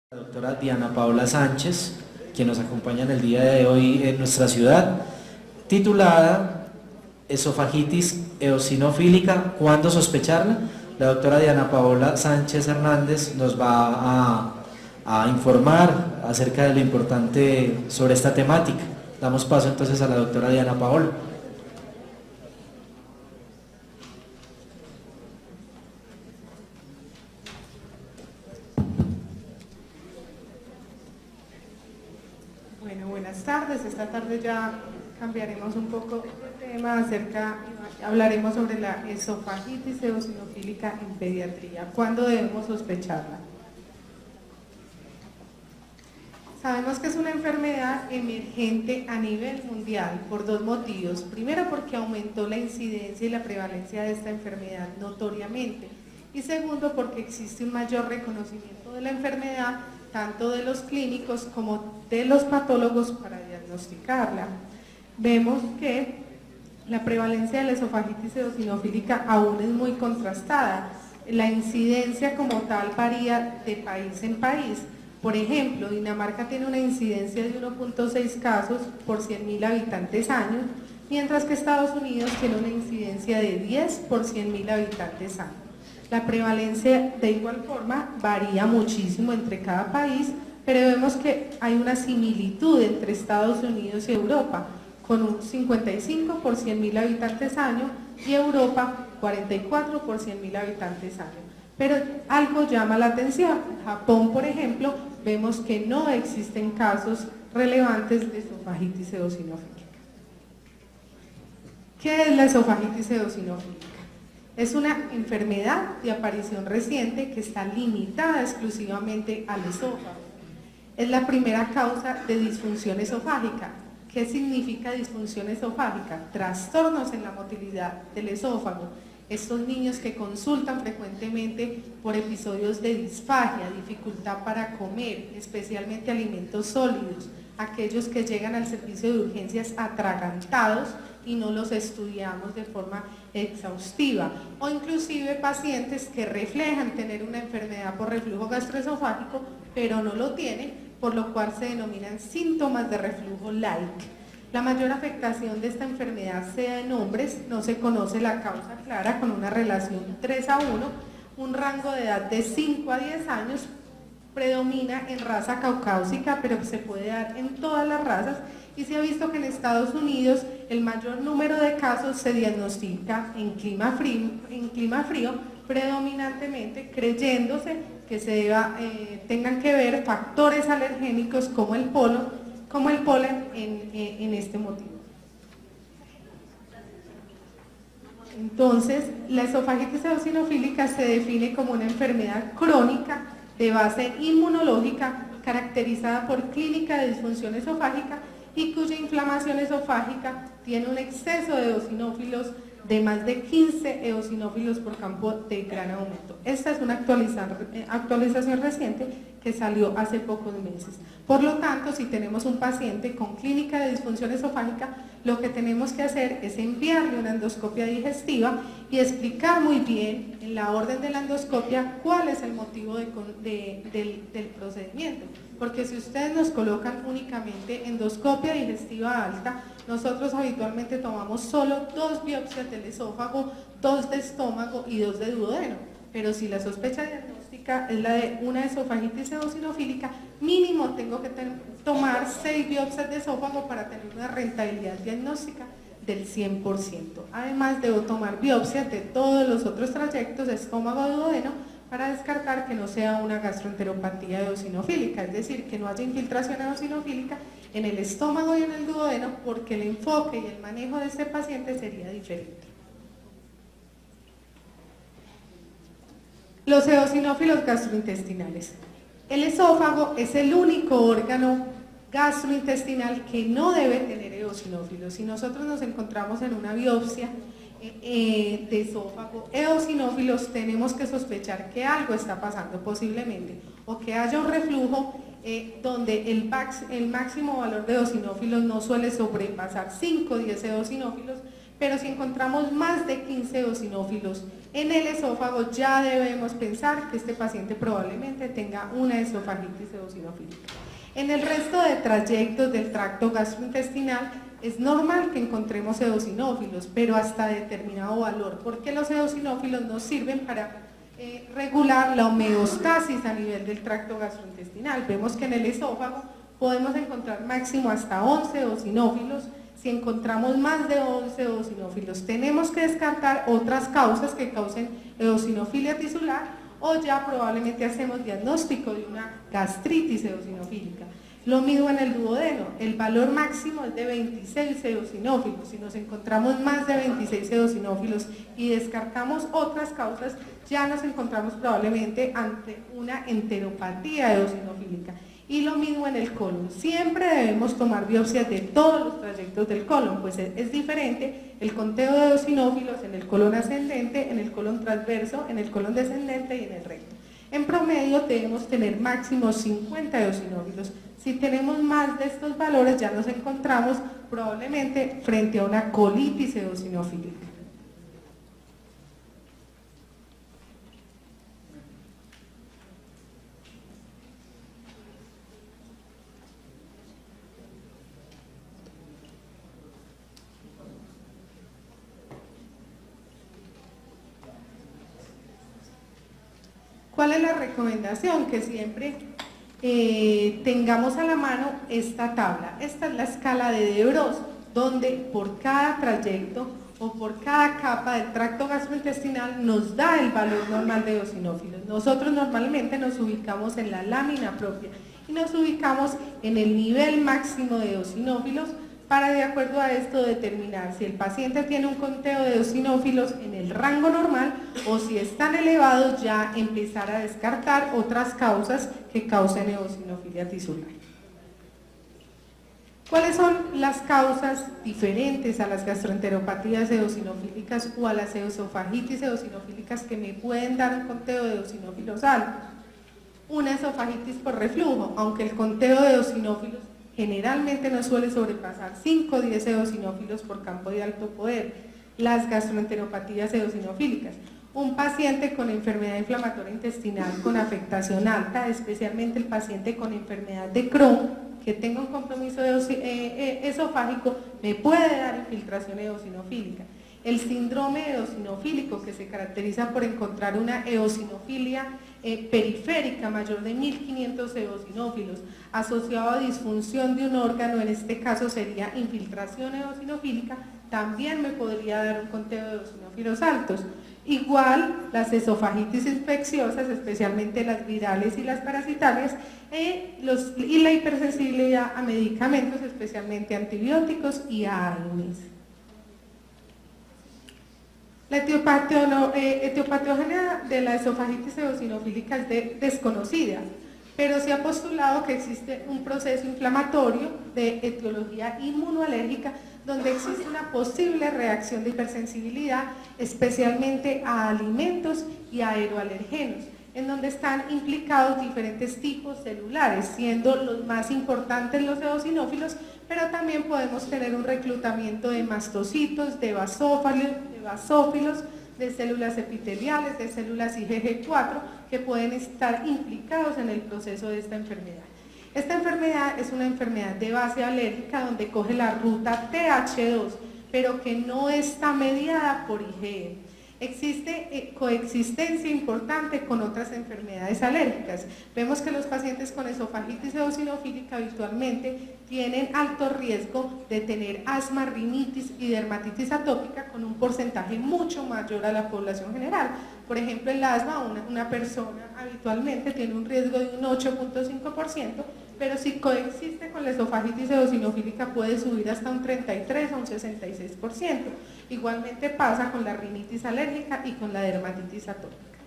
La doctora Diana Paola Sánchez, quien nos acompaña en el día de hoy en nuestra ciudad, titulada Esofagitis eosinofílica, ¿cuándo sospecharla? La doctora Diana Paola Sánchez Hernández nos va a informar acerca de lo importante sobre esta temática. Damos paso entonces a la doctora Diana Paola. Bueno, buenas tardes. Esta tarde ya cambiaremos un poco de tema hablaremos sobre la esofagitis eosinofílica en pediatría. ¿Cuándo debemos sospecharla? Sabemos que es una enfermedad emergente a nivel mundial por dos motivos. Primero, porque aumentó la incidencia y la prevalencia de esta enfermedad notoriamente. Y segundo, porque existe un mayor reconocimiento de la enfermedad, tanto de los clínicos como de los patólogos para diagnosticarla. Vemos que la prevalencia de la esofagitis eosinofílica aún es muy contrastada. La incidencia como tal varía de país en país. Por ejemplo, Dinamarca tiene una incidencia de 1.6 casos por 100.000 habitantes año, mientras que Estados Unidos tiene una incidencia de 10 por 100.000 habitantes año. La prevalencia de igual forma varía muchísimo entre cada país, pero vemos que hay una similitud entre Estados Unidos y Europa, con un 55 por 100.000 habitantes año y Europa 44 por 100.000 habitantes año. Pero algo llama la atención. En Japón, por ejemplo, vemos que no existen casos relevantes de esofagitis eosinofílica. ¿Qué es la esofagitis eosinofílica? Es una enfermedad de aparición reciente que está limitada exclusivamente al esófago. Es la primera causa de disfunción esofágica. ¿Qué significa disfunción esofágica? Trastornos en la motilidad del esófago. Estos niños que consultan frecuentemente por episodios de disfagia, dificultad para comer, especialmente alimentos sólidos, aquellos que llegan al servicio de urgencias atragantados y no los estudiamos de forma exhaustiva, o inclusive pacientes que reflejan tener una enfermedad por reflujo gastroesofágico, pero no lo tienen, por lo cual se denominan síntomas de reflujo like. La mayor afectación de esta enfermedad se da en hombres, no se conoce la causa clara, con una relación 3:1, un rango de edad de 5 a 10 años, predomina en raza caucásica, pero se puede dar en todas las razas, y se ha visto que en Estados Unidos el mayor número de casos se diagnostica en clima frío, predominantemente creyéndose que tengan que ver factores alergénicos como el polen en este motivo. Entonces, la esofagitis eosinofílica se define como una enfermedad crónica de base inmunológica caracterizada por clínica de disfunción esofágica y cuya inflamación esofágica tiene un exceso de eosinófilos de más de 15 eosinófilos por campo de gran aumento. Esta es una actualización reciente que salió hace pocos meses. Por lo tanto, si tenemos un paciente con clínica de disfunción esofágica, lo que tenemos que hacer es enviarle una endoscopia digestiva y explicar muy bien en la orden de la endoscopia cuál es el motivo del procedimiento. Porque si ustedes nos colocan únicamente endoscopia digestiva alta, nosotros habitualmente tomamos solo 2 biopsias del esófago, 2 de estómago y 2 de duodeno. Pero si la sospecha diagnóstica es la de una esofagitis eosinofílica, mínimo tengo que tomar 6 biopsias de esófago para tener una rentabilidad diagnóstica del 100%. Además, debo tomar biopsias de todos los otros trayectos de estómago y duodeno para descartar que no sea una gastroenteropatía eosinofílica, es decir, que no haya infiltración eosinofílica en el estómago y en el duodeno, porque el enfoque y el manejo de este paciente sería diferente. Los eosinófilos gastrointestinales. El esófago es el único órgano gastrointestinal que no debe tener eosinófilos. Si nosotros nos encontramos en una biopsia de esófago eosinófilos, tenemos que sospechar que algo está pasando posiblemente, o que haya un reflujo donde el máximo valor de eosinófilos no suele sobrepasar 5 o 10 eosinófilos, pero si encontramos más de 15 eosinófilos En el esófago ya debemos pensar que este paciente probablemente tenga una esofagitis eosinofílica. En el resto de trayectos del tracto gastrointestinal es normal que encontremos eosinófilos, pero hasta determinado valor, porque los eosinófilos nos sirven para regular la homeostasis a nivel del tracto gastrointestinal. Vemos que en el esófago podemos encontrar máximo hasta 11 eosinófilos. Si encontramos más de 11 eosinófilos, tenemos que descartar otras causas que causen eosinofilia tisular o ya probablemente hacemos diagnóstico de una gastritis eosinofílica. Lo mismo en el duodeno, el valor máximo es de 26 eosinófilos. Si nos encontramos más de 26 eosinófilos y descartamos otras causas, ya nos encontramos probablemente ante una enteropatía eosinofílica. Y lo mismo en el colon, siempre debemos tomar biopsias de todos los trayectos del colon, pues es diferente el conteo de eosinófilos en el colon ascendente, en el colon transverso, en el colon descendente y en el recto. En promedio debemos tener máximo 50 eosinófilos. Si tenemos más de estos valores ya nos encontramos probablemente frente a una colitis eosinofílica. ¿Cuál es la recomendación? Que siempre tengamos a la mano esta tabla. Esta es la escala de De Bros, donde por cada trayecto o por cada capa del tracto gastrointestinal nos da el valor normal de eosinófilos. Nosotros normalmente nos ubicamos en la lámina propia y nos ubicamos en el nivel máximo de eosinófilos para, de acuerdo a esto, determinar si el paciente tiene un conteo de eosinófilos en el rango normal o si están elevados, ya empezar a descartar otras causas que causen eosinofilia tisular. ¿Cuáles son las causas diferentes a las gastroenteropatías eosinofílicas o a las eosofagitis eosinofílicas que me pueden dar un conteo de eosinófilos alto? Una esofagitis por reflujo, aunque el conteo de eosinófilos generalmente no suele sobrepasar 5 o 10 eosinófilos por campo de alto poder. Las gastroenteropatías eosinofílicas. Un paciente con enfermedad inflamatoria intestinal con afectación alta, especialmente el paciente con enfermedad de Crohn, que tenga un compromiso esofágico, me puede dar infiltración eosinofílica. El síndrome eosinofílico, que se caracteriza por encontrar una eosinofilia periférica mayor de 1500 eosinófilos, asociado a disfunción de un órgano, en este caso sería infiltración eosinofílica, también me podría dar un conteo de eosinófilos altos. Igual las esofagitis infecciosas, especialmente las virales y las parasitarias, y la hipersensibilidad a medicamentos, especialmente antibióticos y a AINES. La etiopatogenia de la esofagitis eosinofílica es desconocida, pero se ha postulado que existe un proceso inflamatorio de etiología inmunoalérgica donde existe una posible reacción de hipersensibilidad, especialmente a alimentos y a aeroalergenos, en donde están implicados diferentes tipos celulares, siendo los más importantes los eosinófilos, pero también podemos tener un reclutamiento de mastocitos, de basófilos, de células epiteliales, de células IgG4, que pueden estar implicados en el proceso de esta enfermedad. Esta enfermedad es una enfermedad de base alérgica donde coge la ruta TH2, pero que no está mediada por IgE. Existe coexistencia importante con otras enfermedades alérgicas. Vemos que los pacientes con esofagitis eosinofílica habitualmente tienen alto riesgo de tener asma, rinitis y dermatitis atópica con un porcentaje mucho mayor a la población general. Por ejemplo, el asma, una persona habitualmente tiene un riesgo de un 8.5%, pero si coexiste con la esofagitis eosinofílica puede subir hasta un 33 o un 66%. Igualmente pasa con la rinitis alérgica y con la dermatitis atópica.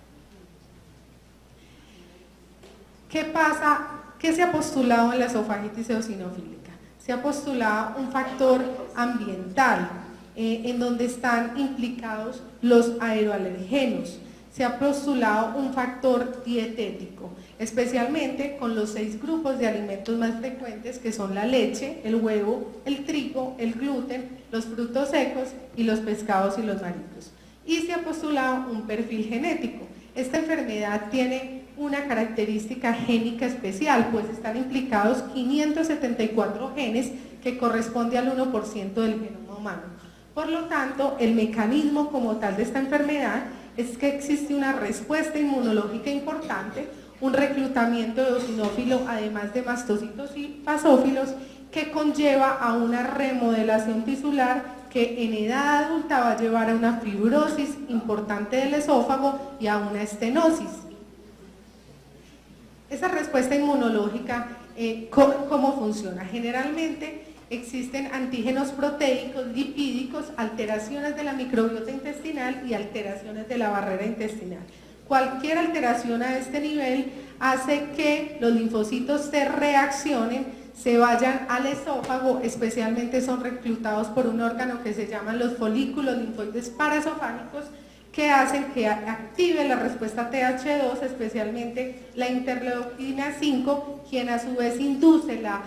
¿Qué pasa? ¿Qué se ha postulado en la esofagitis eosinofílica? Se ha postulado un factor ambiental en donde están implicados los aeroalergenos. Se ha postulado un factor dietético, especialmente con los 6 grupos de alimentos más frecuentes que son la leche, el huevo, el trigo, el gluten, los frutos secos y los pescados y los mariscos. y se ha postulado un perfil genético. Esta enfermedad tiene una característica génica especial, pues están implicados 574 genes que corresponde al 1% del genoma humano. Por lo tanto, el mecanismo como tal de esta enfermedad es que existe una respuesta inmunológica importante, un reclutamiento eosinófilo además de mastocitos y basófilos que conlleva a una remodelación tisular que en edad adulta va a llevar a una fibrosis importante del esófago y a una estenosis. Esa respuesta inmunológica, ¿cómo funciona? Generalmente existen antígenos proteicos, lipídicos, alteraciones de la microbiota intestinal y alteraciones de la barrera intestinal. Cualquier alteración a este nivel hace que los linfocitos se reaccionen, se vayan al esófago, especialmente son reclutados por un órgano que se llaman los folículos linfoides paraesofágicos, que hacen que active la respuesta TH2, especialmente la interleuquina 5, quien a su vez induce la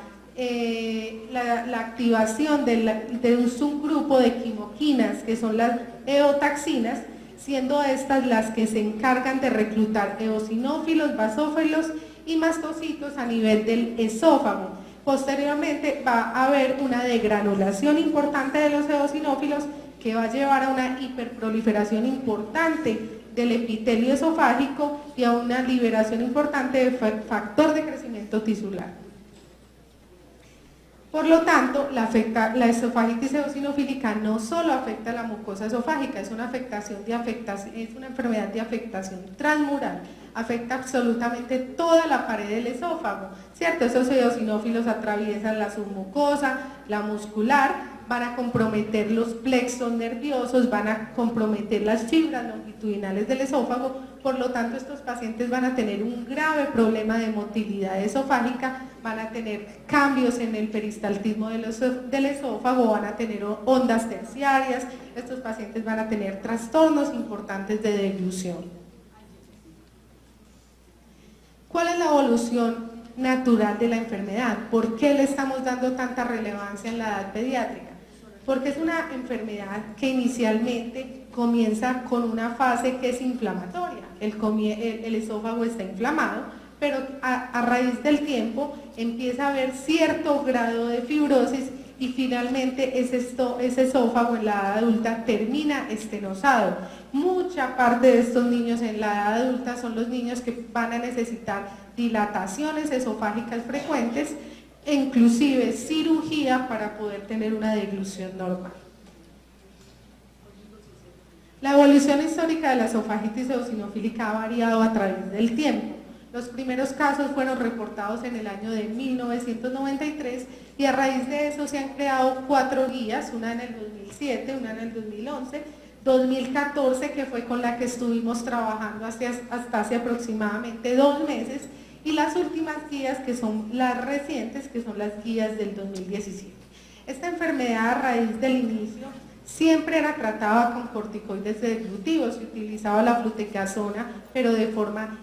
activación de un subgrupo de quimoquinas, que son las eotaxinas, siendo estas las que se encargan de reclutar eosinófilos, basófilos y mastocitos a nivel del esófago. Posteriormente va a haber una degranulación importante de los eosinófilos que va a llevar a una hiperproliferación importante del epitelio esofágico y a una liberación importante de factor de crecimiento tisular. Por lo tanto, la esofagitis eosinofílica no solo afecta a la mucosa esofágica, es una enfermedad de afectación transmural, afecta absolutamente toda la pared del esófago, ¿cierto? Esos eosinófilos atraviesan la submucosa, la muscular, van a comprometer los plexos nerviosos, van a comprometer las fibras longitudinales del esófago, por lo tanto estos pacientes van a tener un grave problema de motilidad esofágica, van a tener cambios en el peristaltismo del esófago, van a tener ondas terciarias, estos pacientes van a tener trastornos importantes de deglución. ¿Cuál es la evolución natural de la enfermedad? ¿Por qué le estamos dando tanta relevancia en la edad pediátrica? Porque es una enfermedad que inicialmente comienza con una fase que es inflamatoria, el esófago está inflamado, pero a raíz del tiempo empieza a haber cierto grado de fibrosis y finalmente ese esófago en la edad adulta termina estenosado. Mucha parte de estos niños en la edad adulta son los niños que van a necesitar dilataciones esofágicas frecuentes, inclusive cirugía para poder tener una deglución normal. La evolución histórica de la esofagitis eosinofílica ha variado a través del tiempo. Los primeros casos fueron reportados en el año de 1993 y a raíz de eso se han creado 4 guías, una en el 2007, una en el 2011, 2014, que fue con la que estuvimos trabajando hasta hace aproximadamente 2 meses, y las últimas guías, que son las recientes, que son las guías del 2017. Esta enfermedad a raíz del inicio siempre era tratada con corticoides deglutivos, se utilizaba la fluticasona, pero de forma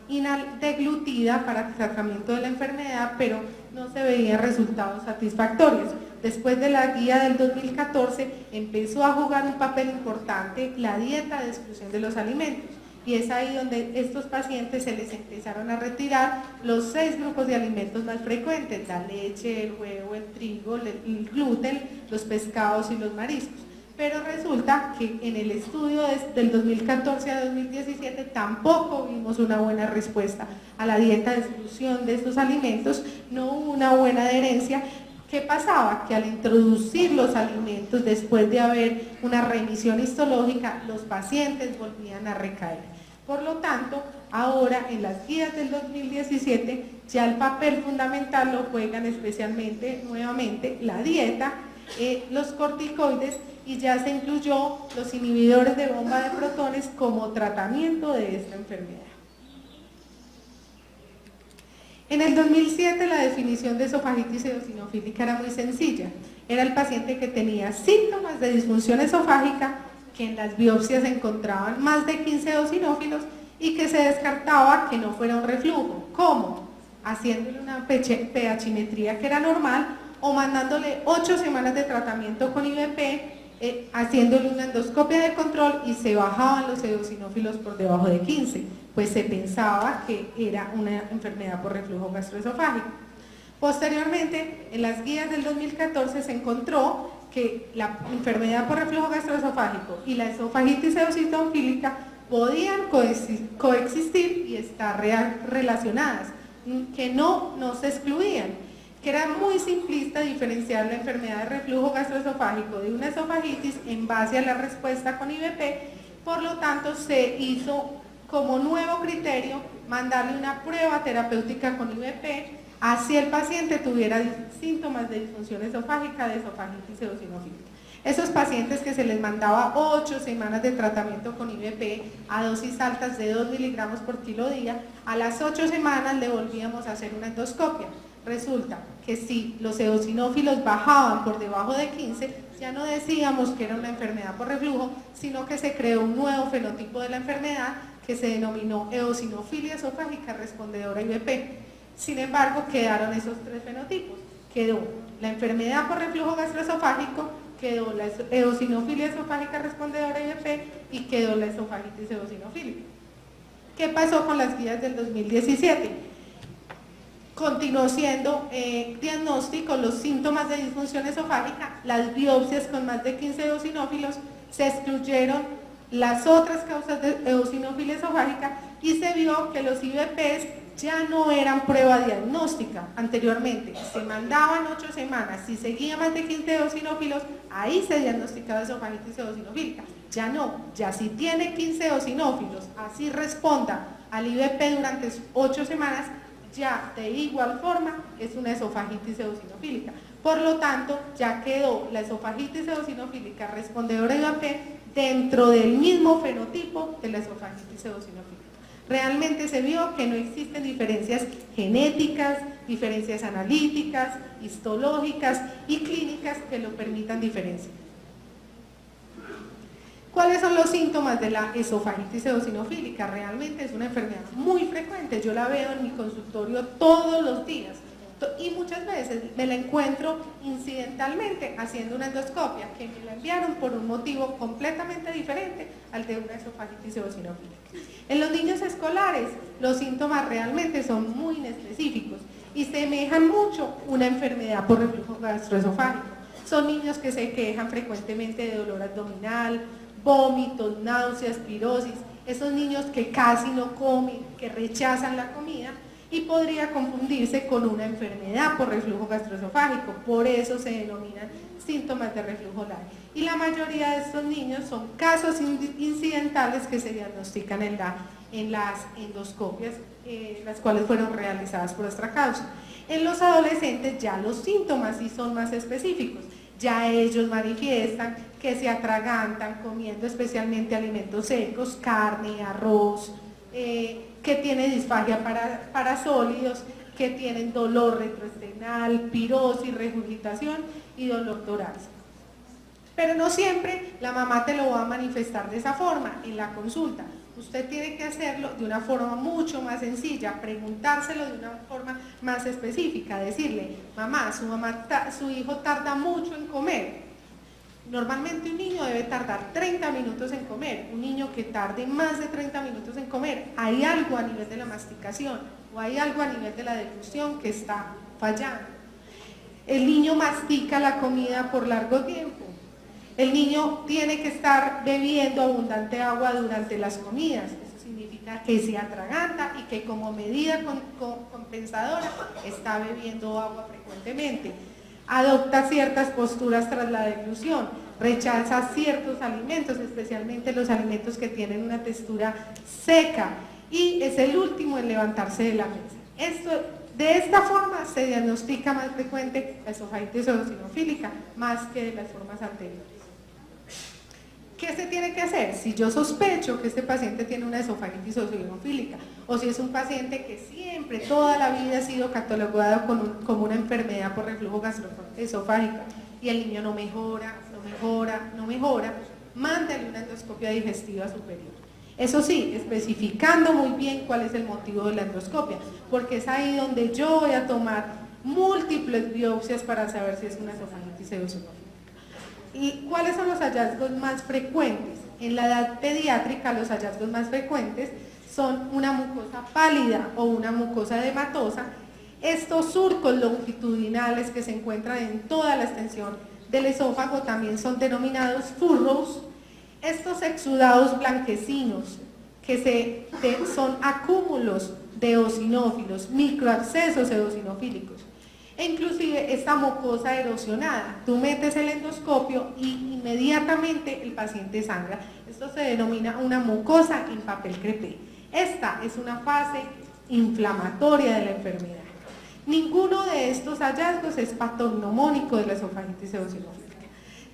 deglutida para el tratamiento de la enfermedad, pero no se veían resultados satisfactorios. Después de la guía del 2014 empezó a jugar un papel importante la dieta de exclusión de los alimentos, y es ahí donde estos pacientes se les empezaron a retirar los 6 grupos de alimentos más frecuentes: la leche, el huevo, el trigo, el gluten, los pescados y los mariscos. Pero resulta que en el estudio del 2014 a 2017 tampoco vimos una buena respuesta a la dieta de exclusión de estos alimentos, no hubo una buena adherencia. ¿Qué pasaba? Que al introducir los alimentos, después de haber una remisión histológica, los pacientes volvían a recaer. Por lo tanto, ahora en las guías del 2017 ya el papel fundamental lo juegan especialmente, nuevamente, la dieta, los corticoides, y ya se incluyó los inhibidores de bomba de protones como tratamiento de esta enfermedad. En el 2007 la definición de esofagitis eosinofílica era muy sencilla. Era el paciente que tenía síntomas de disfunción esofágica, que en las biopsias se encontraban más de 15 eosinófilos y que se descartaba que no fuera un reflujo. ¿Cómo? Haciéndole una pH-metría que era normal o mandándole 8 semanas de tratamiento con IVP haciéndole una endoscopia de control y se bajaban los eosinófilos por debajo de 15, pues se pensaba que era una enfermedad por reflujo gastroesofágico. Posteriormente, en las guías del 2014 se encontró que la enfermedad por reflujo gastroesofágico y la esofagitis eosinofílica podían coexistir y estar relacionadas, que no se excluían, que era muy simplista diferenciar la enfermedad de reflujo gastroesofágico de una esofagitis en base a la respuesta con IVP. Por lo tanto, se hizo como nuevo criterio mandarle una prueba terapéutica con IVP, así el paciente tuviera síntomas de disfunción esofágica, de esofagitis eosinofílica. Esos pacientes que se les mandaba 8 semanas de tratamiento con IVP a dosis altas de 2 miligramos por kilo día, a las 8 semanas le volvíamos a hacer una endoscopia. Resulta que si los eosinófilos bajaban por debajo de 15, ya no decíamos que era una enfermedad por reflujo, sino que se creó un nuevo fenotipo de la enfermedad que se denominó eosinofilia esofágica respondedora a IVP. Sin embargo, quedaron esos 3 fenotipos. Quedó la enfermedad por reflujo gastroesofágico, quedó la eosinofilia esofágica respondedora a IVP y quedó la esofagitis eosinofílica. ¿Qué pasó con las guías del 2017? Continuó siendo diagnóstico los síntomas de disfunción esofágica, las biopsias con más de 15 eosinófilos, se excluyeron las otras causas de eosinofilia esofágica y se vio que los IVPs ya no eran prueba diagnóstica. Anteriormente se mandaban 8 semanas, si seguía más de 15 eosinófilos, ahí se diagnosticaba esofagitis eosinofílica. Ya no, ya si tiene 15 eosinófilos, así responda al IVP durante 8 semanas, ya de igual forma es una esofagitis eosinofílica. Por lo tanto, ya quedó la esofagitis eosinofílica respondedora a IVP dentro del mismo fenotipo de la esofagitis eosinofílica. Realmente se vio que no existen diferencias genéticas, diferencias analíticas, histológicas y clínicas que lo permitan diferenciar. ¿Cuáles son los síntomas de la esofagitis eosinofílica? Realmente es una enfermedad muy frecuente, yo la veo en mi consultorio todos los días y muchas veces me la encuentro incidentalmente haciendo una endoscopia, que me la enviaron por un motivo completamente diferente al de una esofagitis eosinofílica. En los niños escolares los síntomas realmente son muy inespecíficos y semejan mucho una enfermedad por reflujo gastroesofágico. Son niños que se quejan frecuentemente de dolor abdominal, vómitos, náuseas, pirosis, esos niños que casi no comen, que rechazan la comida y podría confundirse con una enfermedad por reflujo gastroesofágico, por eso se denominan síntomas de reflujo oral. Y la mayoría de estos niños son casos incidentales que se diagnostican en las endoscopias, las cuales fueron realizadas por nuestra causa. En los adolescentes ya los síntomas sí son más específicos, ya ellos manifiestan que se atragantan comiendo especialmente alimentos secos, carne, arroz, que tienen disfagia para sólidos, que tienen dolor retroesternal, pirosis, regurgitación y dolor torácico. Pero no siempre la mamá te lo va a manifestar de esa forma en la consulta. Usted tiene que hacerlo de una forma mucho más sencilla, preguntárselo de una forma más específica, decirle, mamá, su hijo tarda mucho en comer. Normalmente un niño debe tardar 30 minutos en comer, un niño que tarde más de 30 minutos en comer, hay algo a nivel de la masticación o hay algo a nivel de la deglución que está fallando. El niño mastica la comida por largo tiempo. El niño tiene que estar bebiendo abundante agua durante las comidas, eso significa que se atraganta y que como medida compensadora está bebiendo agua frecuentemente. Adopta ciertas posturas tras la deglución, rechaza ciertos alimentos, especialmente los alimentos que tienen una textura seca y es el último en levantarse de la mesa. De esta forma se diagnostica más frecuente la esofagitis eosinofílica más que de las formas anteriores. ¿Qué se tiene que hacer? Si yo sospecho que este paciente tiene una esofagitis eosinofílica o si es un paciente que siempre, toda la vida ha sido catalogado como una enfermedad por reflujo gastroesofágico y el niño no mejora, mándale una endoscopia digestiva superior. Eso sí, especificando muy bien cuál es el motivo de la endoscopia, porque es ahí donde yo voy a tomar múltiples biopsias para saber si es una esofagitis eosinofílica. ¿Y cuáles son los hallazgos más frecuentes? En la edad pediátrica los hallazgos más frecuentes son una mucosa pálida o una mucosa edematosa. Estos surcos longitudinales que se encuentran en toda la extensión del esófago también son denominados furrows. Estos exudados blanquecinos que son acúmulos de eosinófilos, microabscesos eosinofílicos. E inclusive esta mucosa erosionada, tú metes el endoscopio y inmediatamente el paciente sangra. Esto se denomina una mucosa en papel crepé. Esta es una fase inflamatoria de la enfermedad. Ninguno de estos hallazgos es patognomónico de la esofagitis eosinofílica.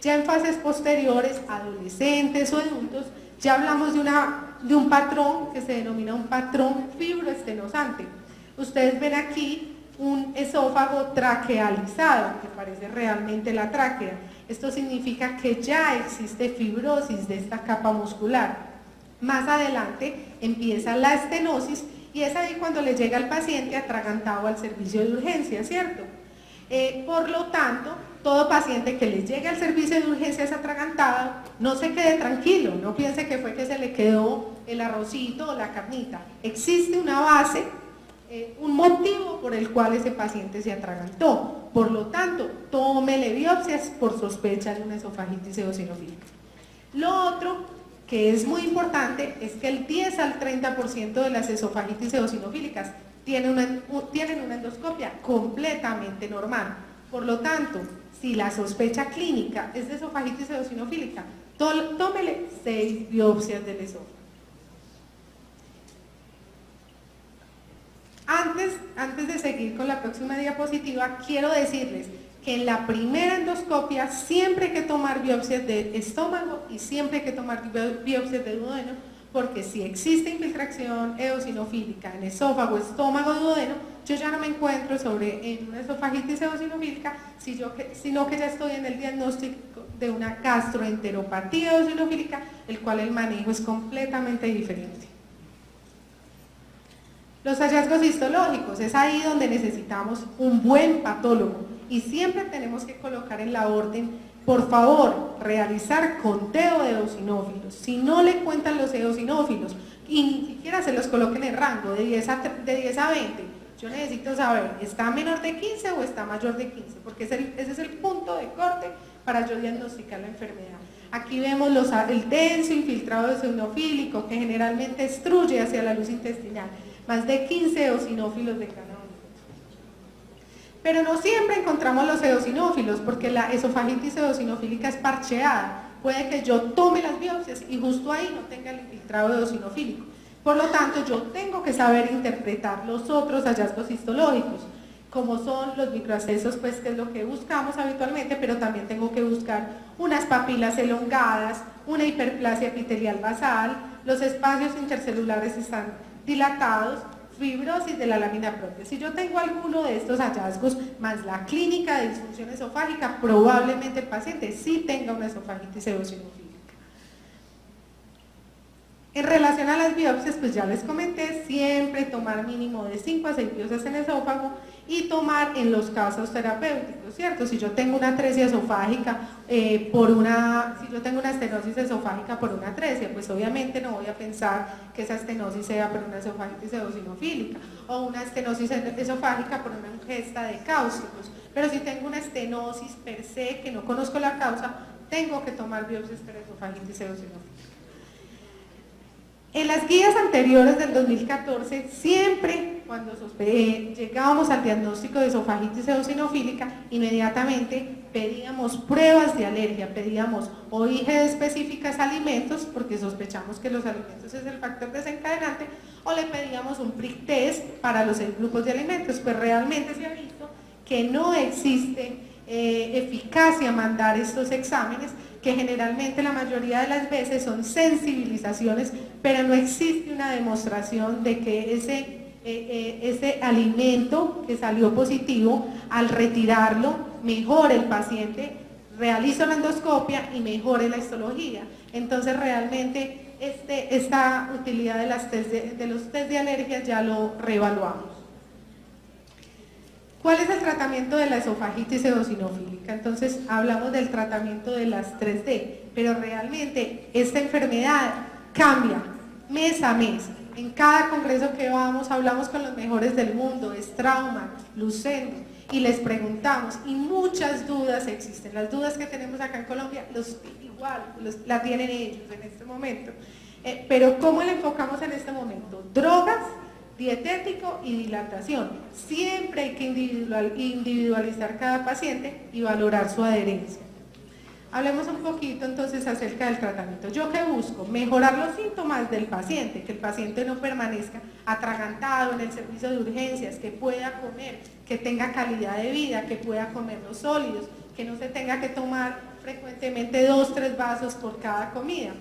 Ya en fases posteriores, adolescentes o adultos, ya hablamos de un patrón que se denomina un patrón fibroestenosante. Ustedes ven aquí un esófago traquealizado, que parece realmente la tráquea. Esto significa que ya existe fibrosis de esta capa muscular. Más adelante empieza la estenosis y es ahí cuando le llega al paciente atragantado al servicio de urgencia, ¿cierto? Por lo tanto, todo paciente que le llegue al servicio de urgencias atragantado, no se quede tranquilo, no piense que fue que se le quedó el arrocito o la carnita. Existe una base, un motivo por el cual ese paciente se atragantó. Por lo tanto, tómele biopsias por sospecha de una esofagitis eosinofílica. Lo otro que es muy importante es que el 10 al 30% de las esofagitis eosinofílicas tienen una endoscopia completamente normal. Por lo tanto, si la sospecha clínica es de esofagitis eosinofílica, tómele 6 biopsias del esófago. Antes de seguir con la próxima diapositiva, quiero decirles que en la primera endoscopia siempre hay que tomar biopsias de estómago y siempre hay que tomar biopsias de duodeno, porque si existe infiltración eosinofílica en esófago, estómago, duodeno, yo ya no me encuentro en una esofagitis eosinofílica, sino que ya estoy en el diagnóstico de una gastroenteropatía eosinofílica, el cual el manejo es completamente diferente. Los hallazgos histológicos, es ahí donde necesitamos un buen patólogo y siempre tenemos que colocar en la orden, por favor, realizar conteo de eosinófilos. Si no le cuentan los eosinófilos y ni siquiera se los coloquen en rango de 10 a 20, yo necesito saber, ¿está menor de 15 o está mayor de 15? Porque ese es el punto de corte para yo diagnosticar la enfermedad. Aquí vemos el denso infiltrado eosinofílico que generalmente extruye hacia la luz intestinal, más de 15 eosinófilos de cada uno. Pero no siempre encontramos los eosinófilos, porque la esofagitis eosinofílica es parcheada. Puede que yo tome las biopsias y justo ahí no tenga el infiltrado eosinofílico. Por lo tanto, yo tengo que saber interpretar los otros hallazgos histológicos, como son los microabscesos, pues que es lo que buscamos habitualmente, pero también tengo que buscar unas papilas elongadas, una hiperplasia epitelial basal, los espacios intercelulares están dilatados, fibrosis de la lámina propia. Si yo tengo alguno de estos hallazgos, más la clínica de disfunción esofágica, probablemente el paciente sí tenga una esofagitis eosinofílica. En relación a las biopsias, pues ya les comenté, siempre tomar mínimo de 5 a 6 biopsias en esófago y tomar en los casos terapéuticos, ¿cierto? Si yo tengo una atresia esofágica si yo tengo una estenosis esofágica por una atresia, pues obviamente no voy a pensar que esa estenosis sea por una esofagitis eosinofílica o una estenosis esofágica por una ingesta de cáusticos, pero si tengo una estenosis per se que no conozco la causa, tengo que tomar biopsias para esofagitis eosinofílica. En las guías anteriores del 2014, siempre cuando llegábamos al diagnóstico de esofagitis eosinofílica, inmediatamente pedíamos pruebas de alergia, pedíamos o IgE específicas a alimentos, porque sospechamos que los alimentos es el factor desencadenante, o le pedíamos un prick test para los 6 grupos de alimentos. Pues realmente se ha visto que no existe eficacia mandar estos exámenes, que generalmente la mayoría de las veces son sensibilizaciones, pero no existe una demostración de que ese alimento que salió positivo, al retirarlo, mejore el paciente, realiza la endoscopia y mejore la histología. Entonces realmente esta utilidad de los test de alergias ya lo reevaluamos. ¿Cuál es el tratamiento de la esofagitis eosinofílica? Entonces hablamos del tratamiento de las 3D, pero realmente esta enfermedad cambia mes a mes. En cada congreso que vamos hablamos con los mejores del mundo, es Trauma, Lucendo, y les preguntamos, y muchas dudas existen. Las dudas que tenemos acá en Colombia, la tienen ellos en este momento. Pero ¿cómo le enfocamos en este momento? Drogas, dietético y dilatación. Siempre hay que individualizar cada paciente y valorar su adherencia. Hablemos un poquito entonces acerca del tratamiento. ¿Yo qué busco? Mejorar los síntomas del paciente, que el paciente no permanezca atragantado en el servicio de urgencias, que pueda comer, que tenga calidad de vida, que pueda comer los sólidos, que no se tenga que tomar frecuentemente 2-3 vasos por cada comida.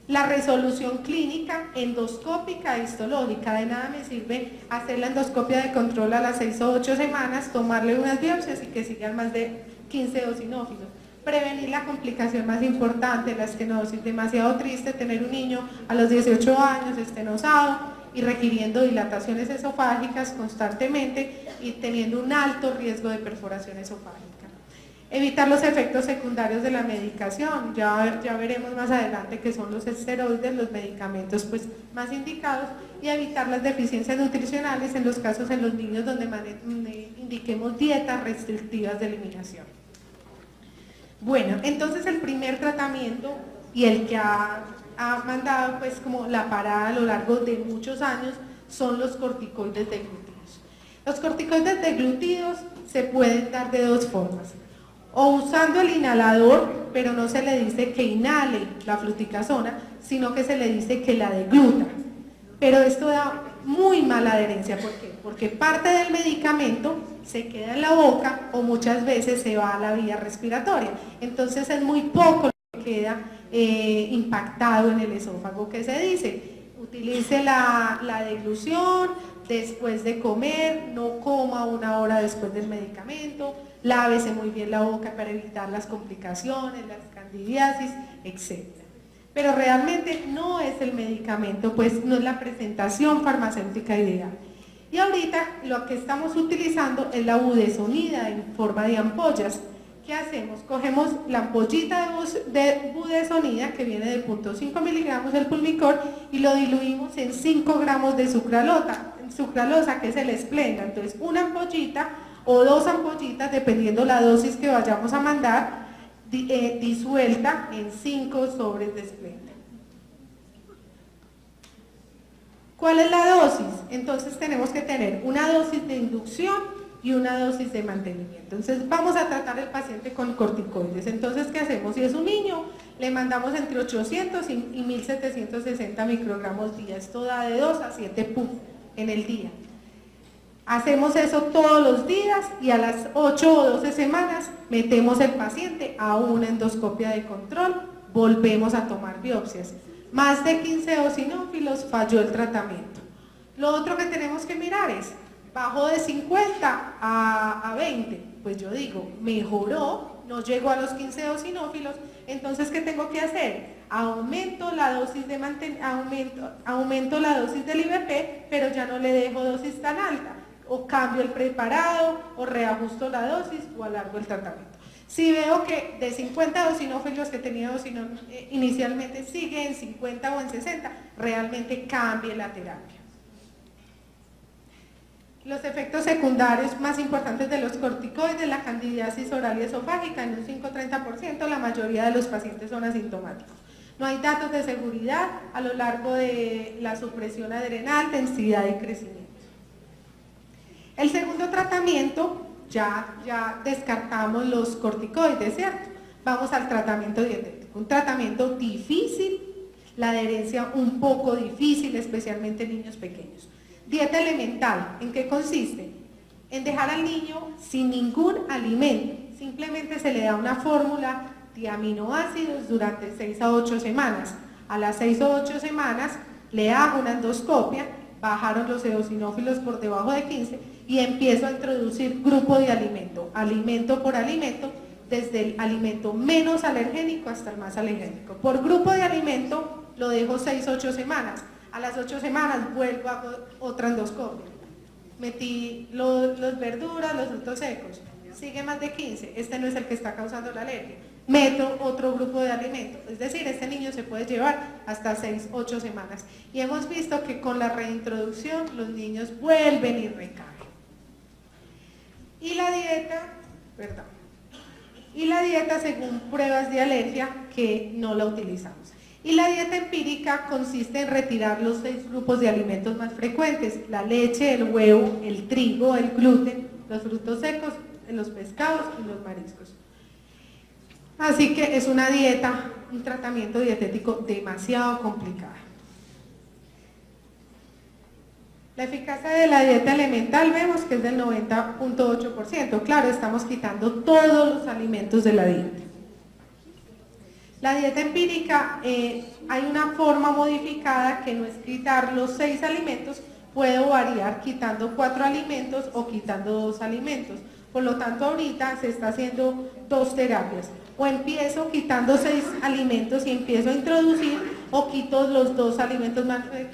La resolución clínica endoscópica e histológica. De nada me sirve hacer la endoscopia de control a las 6 o 8 semanas, tomarle unas biopsias y que sigan más de 15 eosinófilos. Prevenir la complicación más importante, la estenosis. Demasiado triste tener un niño a los 18 años estenosado y requiriendo dilataciones esofágicas constantemente y teniendo un alto riesgo de perforación esofágica. Evitar los efectos secundarios de la medicación, ya veremos más adelante que son los esteroides, los medicamentos pues, más indicados, y evitar las deficiencias nutricionales en los casos en los niños donde indiquemos dietas restrictivas de eliminación. Bueno, entonces el primer tratamiento y el que ha mandado pues como la parada a lo largo de muchos años son los corticoides deglutidos. Los corticoides deglutidos se pueden dar de dos formas. O usando el inhalador, pero no se le dice que inhale la fluticasona, sino que se le dice que la degluta. Pero esto da muy mala adherencia. ¿Por qué? Porque parte del medicamento se queda en la boca o muchas veces se va a la vía respiratoria. Entonces es muy poco lo que queda impactado en el esófago. ¿Qué se dice? Utilice la deglución después de comer, no coma 1 hora después del medicamento, lávese muy bien la boca para evitar las complicaciones, las candidiasis, etc. Pero realmente no es el medicamento, pues no es la presentación farmacéutica ideal. Y ahorita lo que estamos utilizando es la budesonida en forma de ampollas. ¿Qué hacemos? Cogemos la ampollita de budesonida que viene de 0.5 miligramos del Pulmicor y lo diluimos en 5 gramos de sucralosa, que es el Splenda. Entonces una ampollita o 2 ampollitas, dependiendo la dosis que vayamos a mandar, disuelta en 5 sobres de Splenda. ¿Cuál es la dosis? Entonces tenemos que tener una dosis de inducción y una dosis de mantenimiento. Entonces vamos a tratar al paciente con corticoides. Entonces, ¿qué hacemos? Si es un niño, le mandamos entre 800 y 1760 microgramos día. Esto da de 2 a 7 puff en el día. Hacemos eso todos los días y a las 8 o 12 semanas metemos el paciente a una endoscopia de control, volvemos a tomar biopsias. Más de 15 eosinófilos, falló el tratamiento. Lo otro que tenemos que mirar es, bajó de 50 a 20, pues yo digo, mejoró, no llegó a los 15 eosinófilos, entonces ¿qué tengo que hacer? Aumento la dosis aumento la dosis del IVP, pero ya no le dejo dosis tan alta, o cambio el preparado, o reajusto la dosis, o alargo el tratamiento. Si veo que de 50 eosinófilos que tenía inicialmente sigue en 50 o en 60, realmente cambie la terapia. Los efectos secundarios más importantes de los corticoides, la candidiasis oral y esofágica, en un 5-30%, la mayoría de los pacientes son asintomáticos. No hay datos de seguridad a lo largo de la supresión adrenal, densidad y crecimiento. El segundo tratamiento, ya descartamos los corticoides, ¿cierto? Vamos al tratamiento dietético, un tratamiento difícil, la adherencia un poco difícil, especialmente en niños pequeños. Dieta elemental, ¿en qué consiste? En dejar al niño sin ningún alimento, simplemente se le da una fórmula de aminoácidos durante 6 a 8 semanas. A las 6 o 8 semanas le hago una endoscopia, bajaron los eosinófilos por debajo de 15 y empiezo a introducir grupo de alimento por alimento, desde el alimento menos alergénico hasta el más alergénico. Por grupo de alimento lo dejo 6 a 8 semanas. A las 8 semanas vuelvo a otra endoscopia. metí los verduras, los frutos secos, sigue más de 15, este no es el que está causando la alergia, meto otro grupo de alimentos, es decir, este niño se puede llevar hasta 6, 8 semanas. Y hemos visto que con la reintroducción los niños vuelven y recaen. Y la dieta según pruebas de alergia que no la utilizamos. Y la dieta empírica consiste en retirar los 6 grupos de alimentos más frecuentes: la leche, el huevo, el trigo, el gluten, los frutos secos, los pescados y los mariscos. Así que es una dieta, un tratamiento dietético demasiado complicado. La eficacia de la dieta elemental vemos que es del 90.8%. Claro, estamos quitando todos los alimentos de la dieta. La dieta empírica, hay una forma modificada que no es quitar los 6 alimentos, puedo variar quitando 4 alimentos o quitando 2 alimentos. Por lo tanto, ahorita se está haciendo 2 terapias. O empiezo quitando 6 alimentos y empiezo a introducir, o quito los 2 alimentos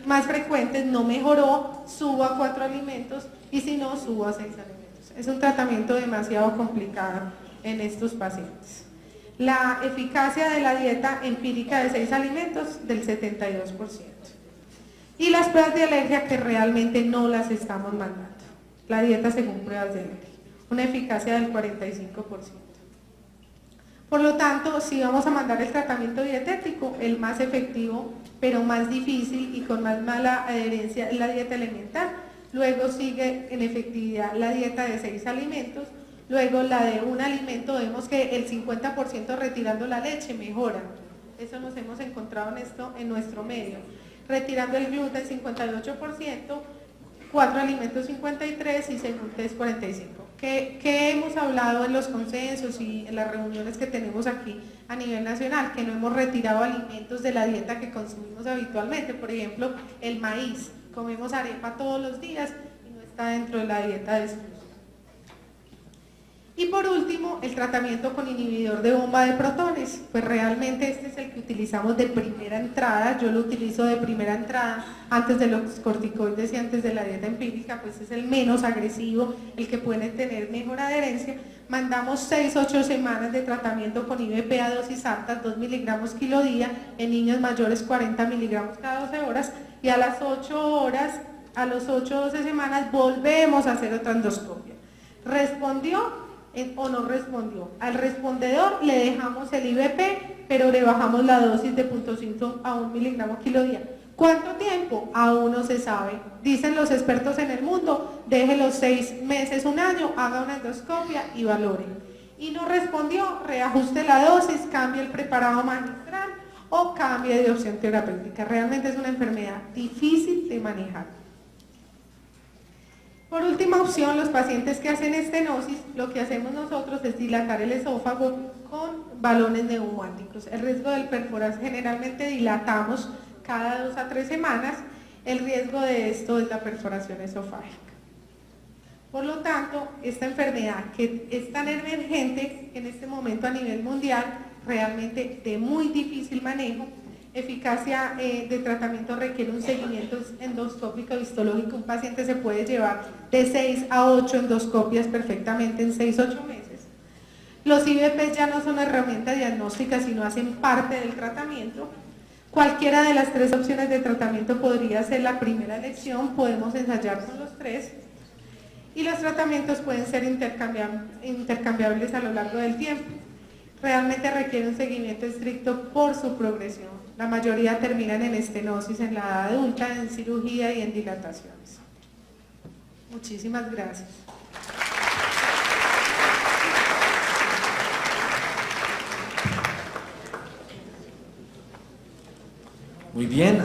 más frecuentes, no mejoró, subo a 4 alimentos, y si no, subo a 6 alimentos. Es un tratamiento demasiado complicado en estos pacientes. La eficacia de la dieta empírica de 6 alimentos del 72%. Y las pruebas de alergia que realmente no las estamos mandando. La dieta según pruebas de alergia, una eficacia del 45%. Por lo tanto, si vamos a mandar el tratamiento dietético, el más efectivo, pero más difícil y con más mala adherencia, es la dieta elemental. Luego sigue en efectividad la dieta de 6 alimentos. Luego la de un alimento, vemos que el 50% retirando la leche mejora. Eso nos hemos encontrado en nuestro medio. Retirando el gluten 58%, 4 alimentos 53% y según test 45%. ¿Qué hemos hablado en los consensos y en las reuniones que tenemos aquí a nivel nacional? Que no hemos retirado alimentos de la dieta que consumimos habitualmente. Por ejemplo, el maíz. Comemos arepa todos los días y no está dentro de la dieta de exclusión. Y por último, el tratamiento con inhibidor de bomba de protones. Pues realmente este es el que utilizamos de primera entrada. Yo lo utilizo de primera entrada antes de los corticoides y antes de la dieta empírica, pues es el menos agresivo, el que puede tener mejor adherencia. Mandamos 6-8 semanas de tratamiento con IVP a dosis altas, 2 miligramos kilo día, en niños mayores 40 miligramos cada 12 horas, y a las 8 horas, a los 8-12 semanas volvemos a hacer otra endoscopia. ¿Respondió o no respondió? Al respondedor le dejamos el IVP, pero le bajamos la dosis de 0.5 a 1 miligramo kilo día. ¿Cuánto tiempo? Aún no se sabe. Dicen los expertos en el mundo, deje los 6 meses, 1 año, haga una endoscopia y valore. Y no respondió, reajuste la dosis, cambie el preparado magistral o cambie de opción terapéutica. Realmente es una enfermedad difícil de manejar. Por última opción, los pacientes que hacen estenosis, lo que hacemos nosotros es dilatar el esófago con balones neumáticos. El riesgo del perforación, generalmente dilatamos cada 2 a 3 semanas, el riesgo de esto es la perforación esofágica. Por lo tanto, esta enfermedad que es tan emergente en este momento a nivel mundial, realmente de muy difícil manejo, eficacia de tratamiento requiere un seguimiento endoscópico histológico. Un paciente se puede llevar de 6 a 8 endoscopias perfectamente en 6-8 meses. Los IVP ya no son herramientas diagnósticas, sino hacen parte del tratamiento. Cualquiera de las 3 opciones de tratamiento podría ser la primera elección, podemos ensayar con los 3. Y los tratamientos pueden ser intercambiables a lo largo del tiempo. Realmente requiere un seguimiento estricto por su progresión. La mayoría terminan en estenosis en la edad adulta, en cirugía y en dilataciones. Muchísimas gracias. Muy bien.